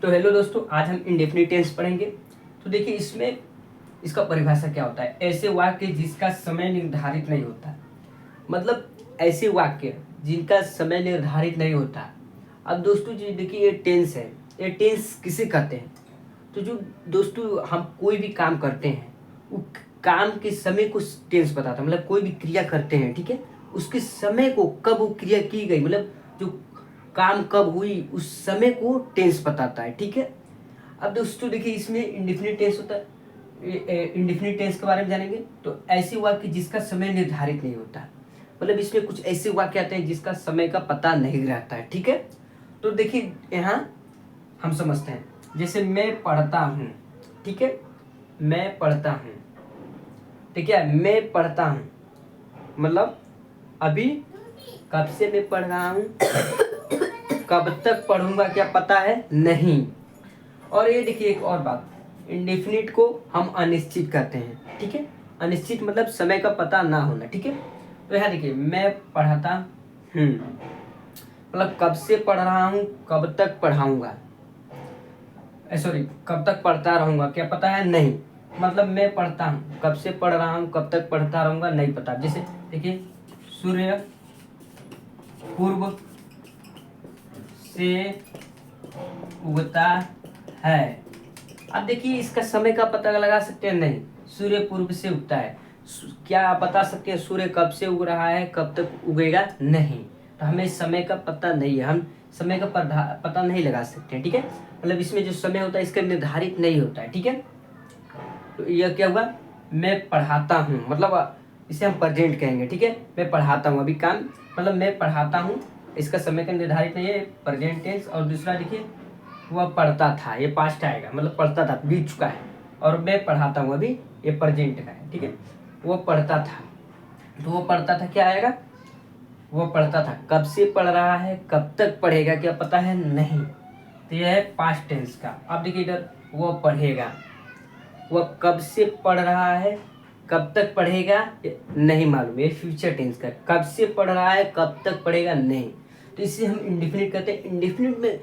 तो हेलो दोस्तों, आज हम इंडेफिनिट टेंस पढ़ेंगे। तो देखिए इसमें इसका परिभाषा क्या होता है। ऐसे वाक्य जिसका समय निर्धारित नहीं होता, मतलब ऐसे वाक्य जिनका समय निर्धारित नहीं होता। अब दोस्तों जी देखिए, ये टेंस है। ये टेंस किसे कहते हैं? तो जो दोस्तों हम कोई भी काम करते हैं, वो काम के समय को टेंस बताता है। मतलब कोई भी क्रिया करते हैं, ठीक है, उसके समय को, कब वो क्रिया की गई, मतलब जो काम कब हुई उस समय को टेंस बताता है, ठीक है। अब दोस्तों देखिए इसमें इंडेफिनिट टेंस होता है। इंडेफिनिट टेंस के बारे में जानेंगे। तो ऐसे वाक्य जिसका समय निर्धारित नहीं होता, मतलब इसमें कुछ ऐसे वाक्य आते हैं जिसका समय का पता नहीं रहता है, ठीक है। तो देखिए यहाँ हम समझते हैं, जैसे मैं पढ़ता हूँ, ठीक है, मैं पढ़ता हूँ, ठीक है, मैं पढ़ता हूँ मतलब अभी कब से मैं पढ़ रहा हूँ, कब तक पढ़ूंगा क्या पता है नहीं। और ये देखिए एक और बात, इंडेफिनिट को हम अनिश्चित कहते हैं, ठीक है। अनिश्चित मतलब समय का पता ना होना, ठीक है। तो यहाँ देखिए मैं पढ़ता हूँ, मतलब कब से पढ़ रहा हूँ, कब तक पढ़ाऊंगा, सॉरी कब तक पढ़ता रहूंगा क्या पता है नहीं। मतलब मैं पढ़ता हूँ, कब से पढ़ रहा हूँ, कब तक पढ़ता रहूंगा नहीं पता। जैसे देखिए सूर्य पूर्व से उगता है। अब देखिए इसका समय का पता लगा सकते हैं नहीं, सूर्य पूर्व से उगता है। क्या आप बता सकते हैं सूर्य कब से उग रहा है, कब तक उगेगा नहीं। तो हमें समय का पता नहीं है, हम समय का पता नहीं लगा सकते हैं, ठीक है। मतलब इसमें जो समय होता है इसका निर्धारित नहीं होता है, ठीक है। तो यह क्या हुआ, मैं पढ़ाता हूँ, मतलब इसे हम प्रेजेंट कहेंगे, ठीक है। मैं पढ़ाता हूँ, अभी काम मतलब मैं पढ़ाता हूँ, इसका समय का निर्धारित नहीं है, प्रेजेंट टेंस। और दूसरा देखिए वह पढ़ता था, ये पास्ट आएगा, मतलब पढ़ता था बीत चुका है। और मैं पढ़ाता हूँ अभी, ये प्रेजेंट का है, ठीक है। वो पढ़ता था, तो वो पढ़ता था क्या आएगा, वो पढ़ता था कब से पढ़ रहा है, कब तक पढ़ेगा क्या पता है नहीं। तो यह है पास्ट टेंस का। अब देखिए इधर वो पढ़ेगा, वह कब से पढ़ रहा है, कब तक पढ़ेगा नहीं मालूम, ये फ्यूचर टेंस का। कब से पढ़ रहा है, कब तक पढ़ेगा नहीं। तो इसे हम इंडेफिनिट कहते हैं। इंडेफिनिट में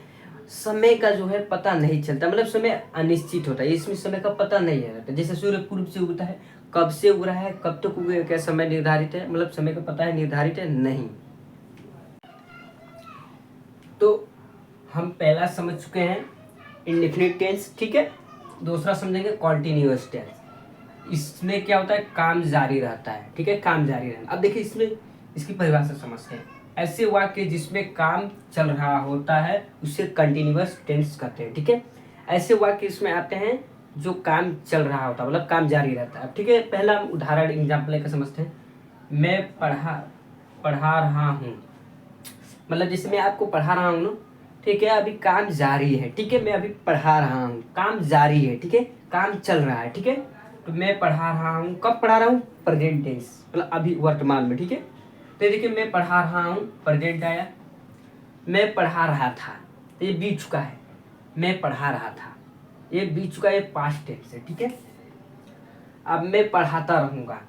समय का जो है पता नहीं चलता, मतलब समय अनिश्चित होता है, इसमें समय का पता नहीं रहता। जैसे सूर्य पूर्व से उगता है, कब से उग रहा है, कब तक उगेगा क्या समय निर्धारित है, मतलब समय का पता है निर्धारित है नहीं। तो हम पहला समझ चुके हैं इंडेफिनिट टेंस, ठीक है। दूसरा समझेंगे कॉन्टिन्यूअस टेंस। इसमें क्या होता है, काम जारी रहता है, ठीक है, काम जारी रहना। अब देखिए इसमें इसकी परिभाषा समझते हैं। ऐसे वाक्य जिसमें काम चल रहा होता है उसे कंटिन्यूअस टेंस कहते हैं, ठीक है। ऐसे वाक्य इसमें आते हैं जो काम चल रहा होता है, मतलब काम जारी रहता है, ठीक है। पहला हम उदाहरण एग्जाम्पल लेकर समझते हैं। मैं पढ़ा रहा हूँ, मतलब जैसे मैं आपको पढ़ा रहा हूँ ना, ठीक है, अभी काम जारी है, ठीक है। मैं अभी पढ़ा रहा हूँ, काम जारी है, ठीक है, काम चल रहा है, ठीक है। तो मैं पढ़ा रहा हूँ, कब पढ़ा रहा हूँ, प्रेजेंट टेंस, मतलब अभी वर्तमान में, ठीक है। तो देखिए मैं पढ़ा रहा हूँ, प्रेजेंट आया। मैं पढ़ा रहा था, तो ये बीत चुका है। मैं पढ़ा रहा था, ये बीत चुका है, पास्ट टेंस है, ठीक है। अब मैं पढ़ाता रहूँगा,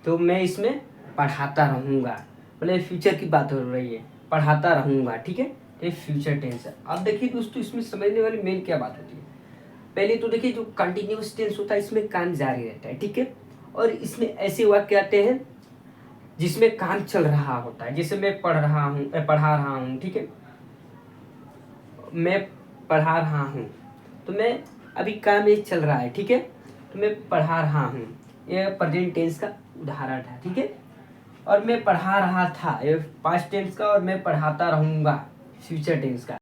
तो मैं इसमें पढ़ाता रहूँगा, मतलब फ्यूचर की बात हो रही है, पढ़ाता रहूँगा, ठीक है। ये फ्यूचर टेंस है। अब देखिए दोस्तों इसमें समझने वाली मेन क्या बात होती है। पहले तो देखिए जो कंटिन्यूअस टेंस होता है इसमें काम जारी रहता है, ठीक है। और इसमें ऐसे वाक्य आते हैं जिसमें काम चल रहा होता है। जैसे मैं पढ़ा रहा हूँ, ठीक है, मैं पढ़ा रहा हूँ, तो मैं अभी काम ये चल रहा है, ठीक है। तो मैं पढ़ा रहा हूँ, ये प्रेजेंट टेंस का उदाहरण है, ठीक है। और मैं पढ़ा रहा था, ये पास्ट टेंस का। और मैं पढ़ाता रहूँगा, फ्यूचर टेंस का।